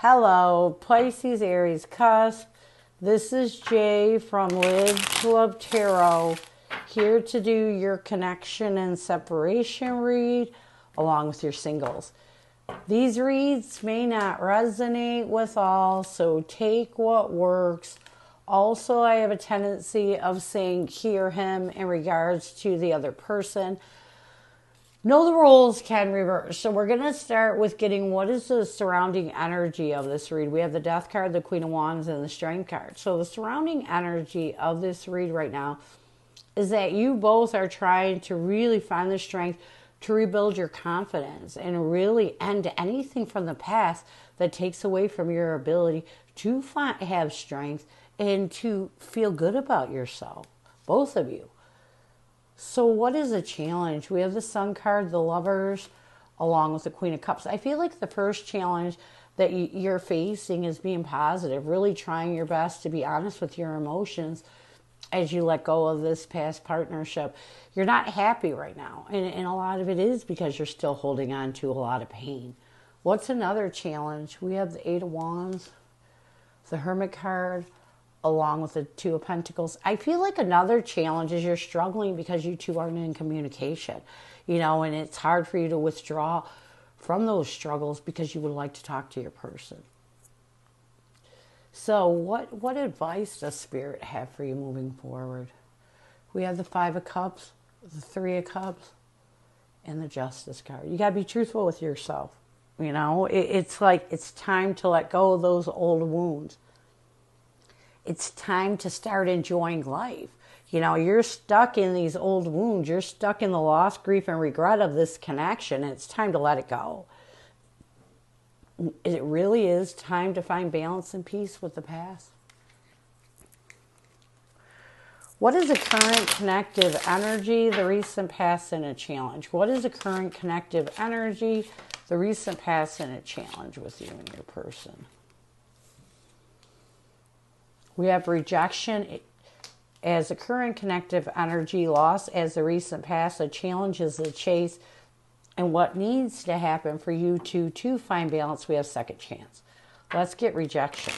Hello, Pisces Aries Cusp. This is Jay from Live to Love Tarot, here to do your connection and separation read along with your singles. These reads may not resonate with all, so take what works. Also, I have a tendency of saying hear him in regards to the other person. Know the roles can reverse. So we're going to start with getting what is the surrounding energy of this read. We have the Death card, the Queen of Wands, and the Strength card. So the surrounding energy of this read right now is that you both are trying to really find the strength to rebuild your confidence and really end anything from the past that takes away from your ability to have strength and to feel good about yourself, both of you. So what is a challenge? We have the Sun card, the Lovers, along with the Queen of Cups. I feel like the first challenge that you're facing is being positive, really trying your best to be honest with your emotions as you let go of this past partnership. You're not happy right now, and a lot of it is because you're still holding on to a lot of pain. What's another challenge? We have the Eight of Wands, the Hermit card, along with the Two of Pentacles. I feel like another challenge is you're struggling because you two aren't in communication, and it's hard for you to withdraw from those struggles because you would like to talk to your person. So what advice does Spirit have for you moving forward? We have the Five of Cups, the Three of Cups, and the Justice card. You got to be truthful with yourself. It's like it's time to let go of those old wounds. It's time to start enjoying life. You're stuck in these old wounds. You're stuck in the loss, grief, and regret of this connection. And it's time to let it go. It really is time to find balance and peace with the past. What is the current connective energy, the recent past, and a challenge? What is the current connective energy, the recent past, and a challenge with you and your person? We have rejection as a current connective energy, loss as the recent past, a challenge is the chase, and what needs to happen for you to find balance, we have second chance. Let's get rejection.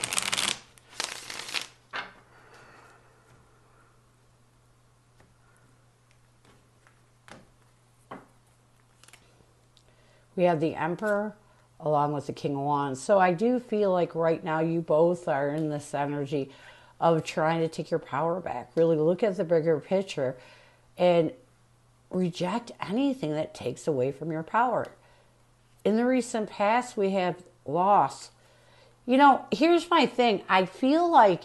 We have the Emperor along with the King of Wands. So I do feel like right now you both are in this energy of trying to take your power back. Really look at the bigger picture and reject anything that takes away from your power. In the recent past, we have loss. Here's my thing. I feel like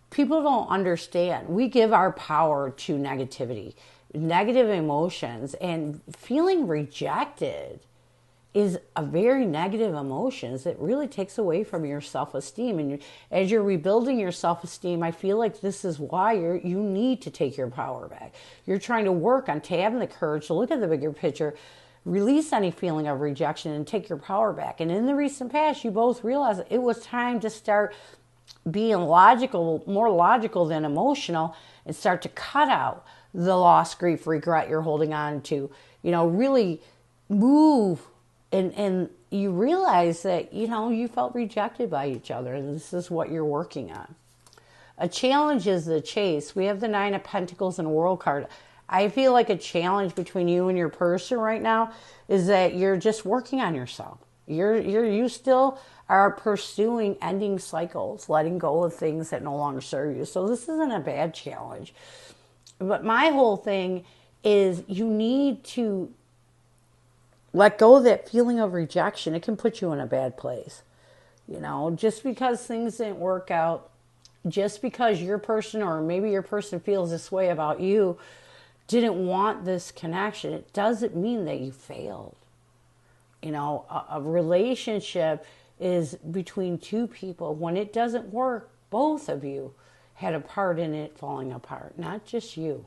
people don't understand. We give our power to negativity, negative emotions, and feeling rejected is a very negative emotion that really takes away from your self-esteem. And as you're rebuilding your self-esteem, I feel like this is why you need to take your power back. You're trying to work on having the courage to look at the bigger picture, release any feeling of rejection, and take your power back. And in the recent past, you both realized it was time to start being logical, more logical than emotional, and start to cut out the loss, grief, regret you're holding on to. Really move. And you realize that, you felt rejected by each other, and this is what you're working on. A challenge is the chase. We have the Nine of Pentacles and World card. I feel like a challenge between you and your person right now is that you're just working on yourself. You still are pursuing ending cycles, letting go of things that no longer serve you. So this isn't a bad challenge. But my whole thing is you need to let go of that feeling of rejection. It can put you in a bad place. Just because things didn't work out, just because your person or maybe your person feels this way about you, didn't want this connection, it doesn't mean that you failed. A relationship is between two people. When it doesn't work, both of you had a part in it falling apart, not just you.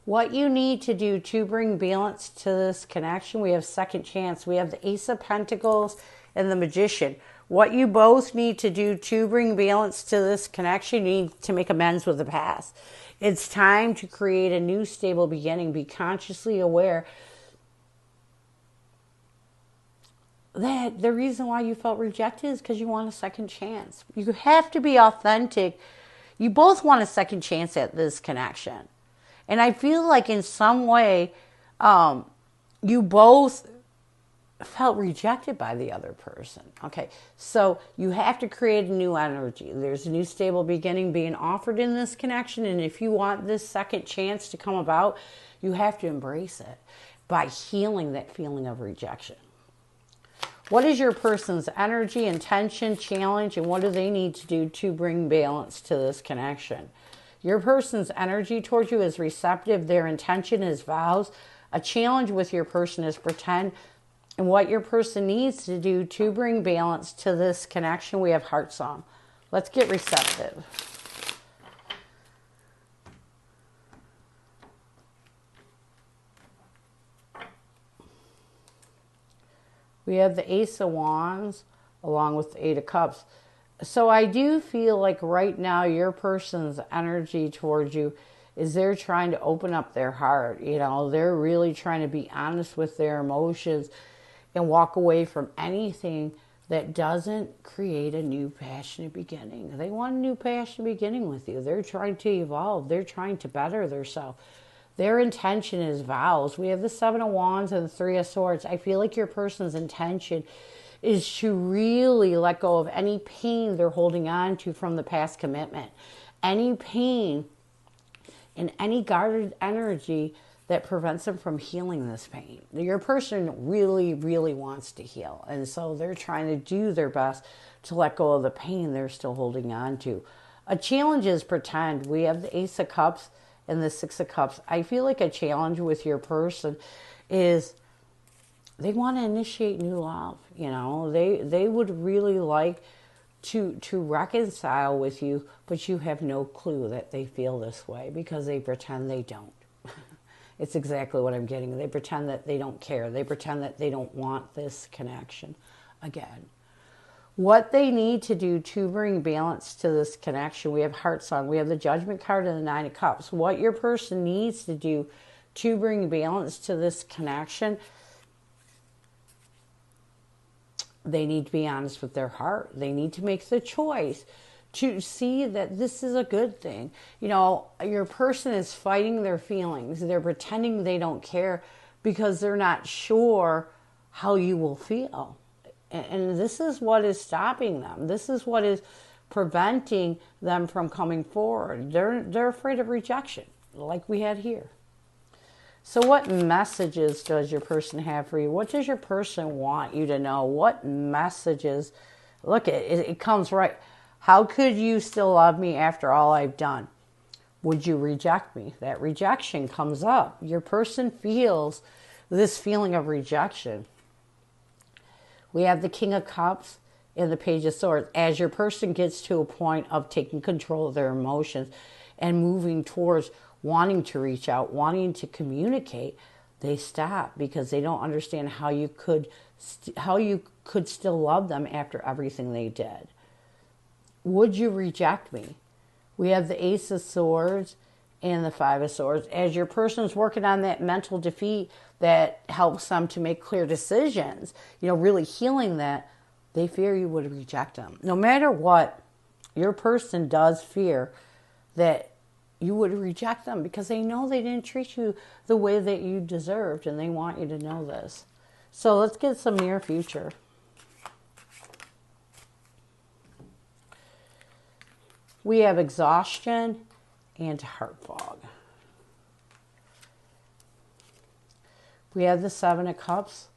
What you need to do to bring balance to this connection, we have second chance. We have the Ace of Pentacles and the Magician. What you both need to do to bring balance to this connection, you need to make amends with the past. It's time to create a new stable beginning. Be consciously aware that the reason why you felt rejected is because you want a second chance. You have to be authentic. You both want a second chance at this connection. And I feel like in some way, you both felt rejected by the other person. Okay, so you have to create a new energy. There's a new stable beginning being offered in this connection. And if you want this second chance to come about, you have to embrace it by healing that feeling of rejection. What is your person's energy, intention, challenge, and what do they need to do to bring balance to this connection? Your person's energy towards you is receptive. Their intention is vows. A challenge with your person is pretend. And what your person needs to do to bring balance to this connection, we have heart song. Let's get receptive. We have the Ace of Wands along with the Eight of Cups. So I do feel like right now your person's energy towards you is they're trying to open up their heart. You know, they're really trying to be honest with their emotions and walk away from anything that doesn't create a new passionate beginning. They want a new passionate beginning with you. They're trying to evolve. They're trying to better themselves. Their intention is vows. We have the Seven of Wands and the Three of Swords. I feel like your person's intention is to really let go of any pain they're holding on to from the past commitment. Any pain and any guarded energy that prevents them from healing this pain. Your person really, really wants to heal. And so they're trying to do their best to let go of the pain they're still holding on to. A challenge is pretend. We have the Ace of Cups and the Six of Cups. I feel like a challenge with your person is they want to initiate new love. You know, they would really like to reconcile with you, but you have no clue that they feel this way because they pretend they don't. It's exactly what I'm getting. They pretend that they don't care. They pretend that they don't want this connection again. What they need to do to bring balance to this connection, we have Heart Song, we have the Judgment card and the Nine of Cups. What your person needs to do to bring balance to this connection, they need to be honest with their heart. They need to make the choice to see that this is a good thing. You know, your person is fighting their feelings. They're pretending they don't care because they're not sure how you will feel. And this is what is stopping them. This is what is preventing them from coming forward. They're afraid of rejection, like we had here. So what messages does your person have for you? What does your person want you to know? What messages? Look, it comes right. How could you still love me after all I've done? Would you reject me? That rejection comes up. Your person feels this feeling of rejection. We have the King of Cups and the Page of Swords. As your person gets to a point of taking control of their emotions and moving towards wanting to reach out, wanting to communicate, they stop because they don't understand how you could still love them after everything they did. Would you reject me? We have the Ace of Swords and the Five of Swords. As your person's working on that mental defeat that helps them to make clear decisions, you know, really healing that, they fear you would reject them. No matter what, your person does fear that you would reject them because they know they didn't treat you the way that you deserved, and they want you to know this. So let's get some near future. We have exhaustion and heart fog. We have the Seven of Cups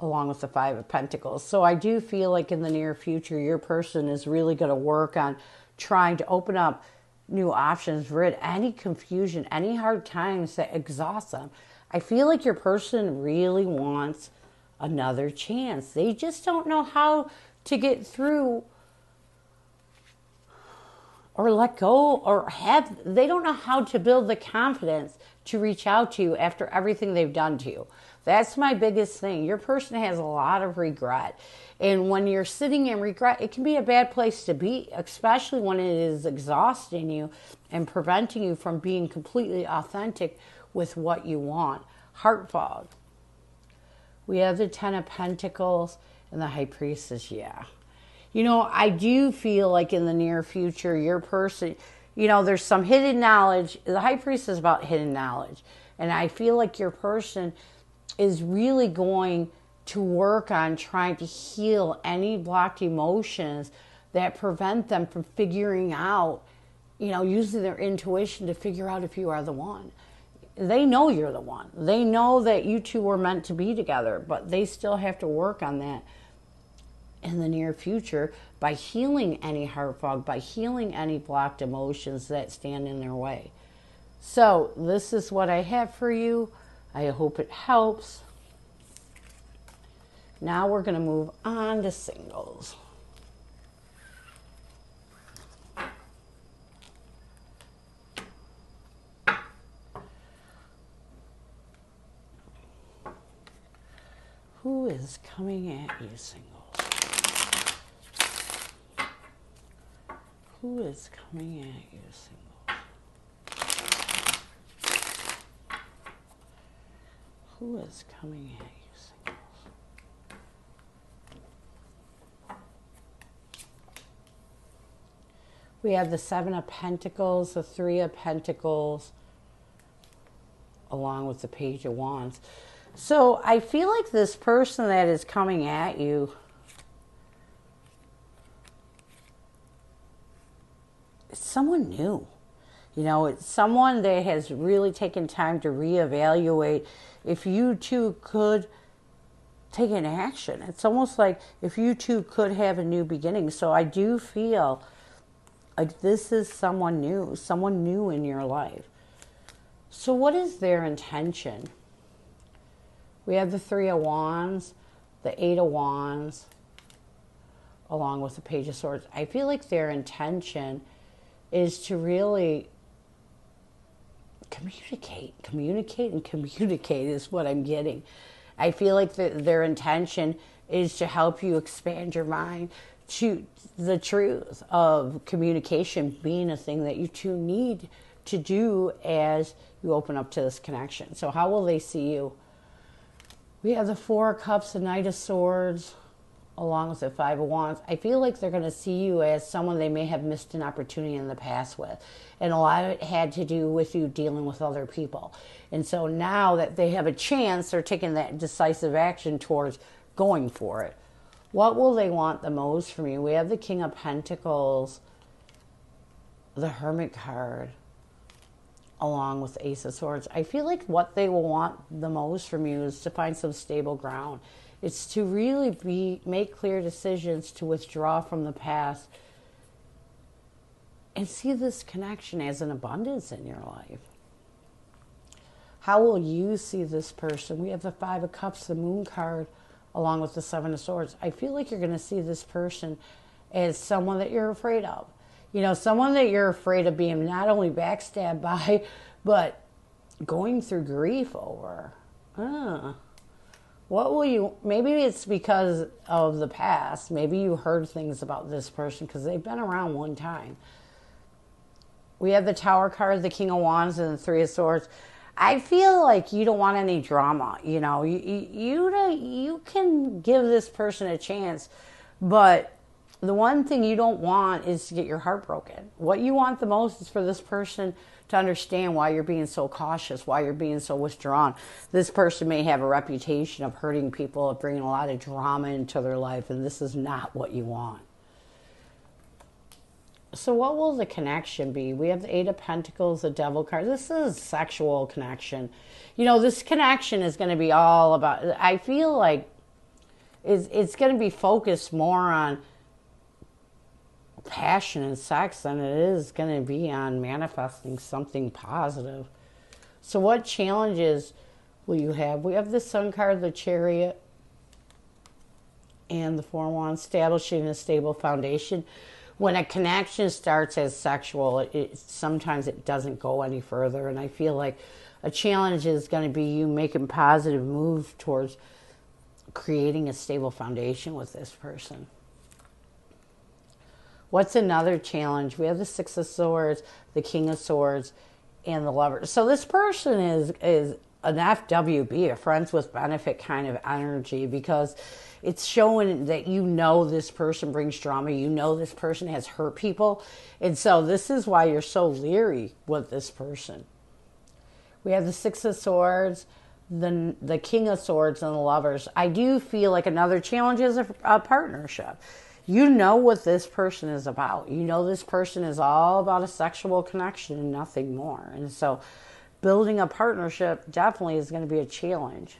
along with the Five of Pentacles. So I do feel like in the near future, your person is really going to work on trying to open up new options, rid any confusion, any hard times that exhaust them. I feel like your person really wants another chance. They just don't know how to get through or let go, or they don't know how to build the confidence to reach out to you after everything they've done to you. That's my biggest thing. Your person has a lot of regret. And when you're sitting in regret, it can be a bad place to be, especially when it is exhausting you and preventing you from being completely authentic with what you want. Heart fog. We have the Ten of Pentacles And the High Priestess, yeah. You know, I do feel like in the near future, your person, you know, there's some hidden knowledge. The High Priestess is about hidden knowledge. And I feel like your person is really going to work on trying to heal any blocked emotions that prevent them from figuring out, you know, using their intuition to figure out if you are the one. They know you're the one. They know that you two were meant to be together, but they still have to work on that in the near future by healing any heart fog, by healing any blocked emotions that stand in their way. So this is what I have for you. I hope it helps. Now we're going to move on to singles. Who is coming at you, singles? Who is coming at you, singles? Who is coming at you, singles? We have the Seven of Pentacles, the Three of Pentacles, along with the Page of Wands. So I feel like this person that is coming at you is someone new. You know, it's someone that has really taken time to reevaluate if you two could take an action. It's almost like if you two could have a new beginning. So I do feel like this is someone new in your life. So what is their intention? We have the Three of Wands, the Eight of Wands, along with the Page of Swords. I feel like their intention is to really communicate is what I'm getting. I feel like their intention is to help you expand your mind to the truth of communication being a thing that you two need to do as you open up to this connection. So how will they see you? We have the Four of Cups, the Knight of Swords, along with the Five of Wands. I feel like they're going to see you as someone they may have missed an opportunity in the past with. And a lot of it had to do with you dealing with other people. And so now that they have a chance, they're taking that decisive action towards going for it. What will they want the most from you? We have the King of Pentacles, the Hermit card, along with the Ace of Swords. I feel like what they will want the most from you is to find some stable ground. It's to really make clear decisions to withdraw from the past and see this connection as an abundance in your life. How will you see this person? We have the Five of Cups, the Moon card, along with the Seven of Swords. I feel like you're going to see this person as someone that you're afraid of. You know, someone that you're afraid of being not only backstabbed by, but going through grief over. What will you, maybe it's because of the past. Maybe you heard things about this person because they've been around one time. We have the Tower card, the King of Wands, and the Three of Swords. I feel like you don't want any drama. You know, you can give this person a chance, but the one thing you don't want is to get your heart broken. What you want the most is for this person to understand why you're being so cautious, why you're being so withdrawn. This person may have a reputation of hurting people, of bringing a lot of drama into their life, and this is not what you want. So what will the connection be? We have the Eight of Pentacles, the Devil card. This is sexual connection. You know, this connection is going to be all about, I feel like it's going to be focused more on passion and sex than it is going to be on manifesting something positive. So what challenges will you have? We have the Sun card, the Chariot, and the Four of Wands, establishing a stable foundation. When a connection starts as sexual, sometimes it doesn't go any further. And I feel like a challenge is going to be you making positive moves towards creating a stable foundation with this person. What's another challenge? We have the Six of Swords, the King of Swords, and the Lover. So this person is an FWB, a friends with benefit kind of energy, because it's showing that you know this person brings drama. You know this person has hurt people. And so this is why you're so leery with this person. We have the Six of Swords, the King of Swords, and the Lovers. I do feel like another challenge is a partnership. You know what this person is about. You know this person is all about a sexual connection and nothing more. And so building a partnership definitely is going to be a challenge.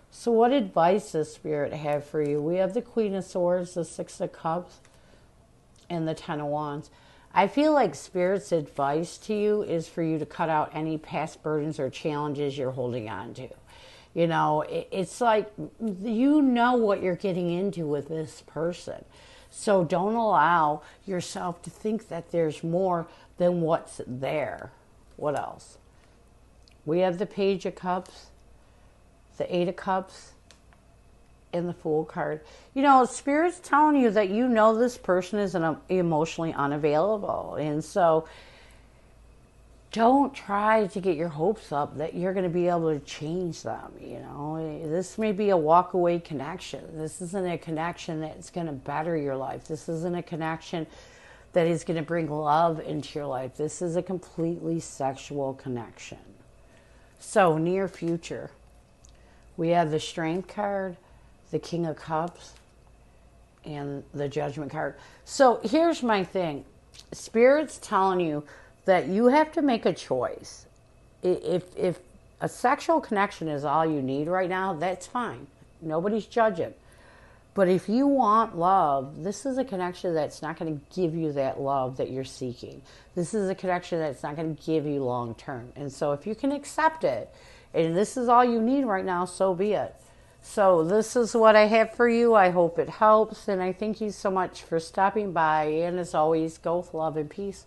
So what advice does Spirit have for you? We have the Queen of Swords, the Six of Cups, and the Ten of Wands. I feel like Spirit's advice to you is for you to cut out any past burdens or challenges you're holding on to. You know, it's like you know what you're getting into with this person. So don't allow yourself to think that there's more than what's there. What else? We have the Page of Cups, the Eight of Cups, and the Fool card. You know, Spirit's telling you that you know this person is emotionally unavailable. And so don't try to get your hopes up that you're going to be able to change them. You know, this may be a walk away connection. This isn't a connection that's going to better your life. This isn't a connection that is going to bring love into your life. This is a completely sexual connection. So near future, we have the Strength card, the King of Cups, and the Judgment card. So here's my thing. Spirit's telling you that you have to make a choice. If a sexual connection is all you need right now, that's fine. Nobody's judging. But if you want love, this is a connection that's not going to give you that love that you're seeking. This is a connection that's not going to give you long term. And so if you can accept it, and this is all you need right now, so be it. So this is what I have for you. I hope it helps. And I thank you so much for stopping by. And as always, go with love and peace.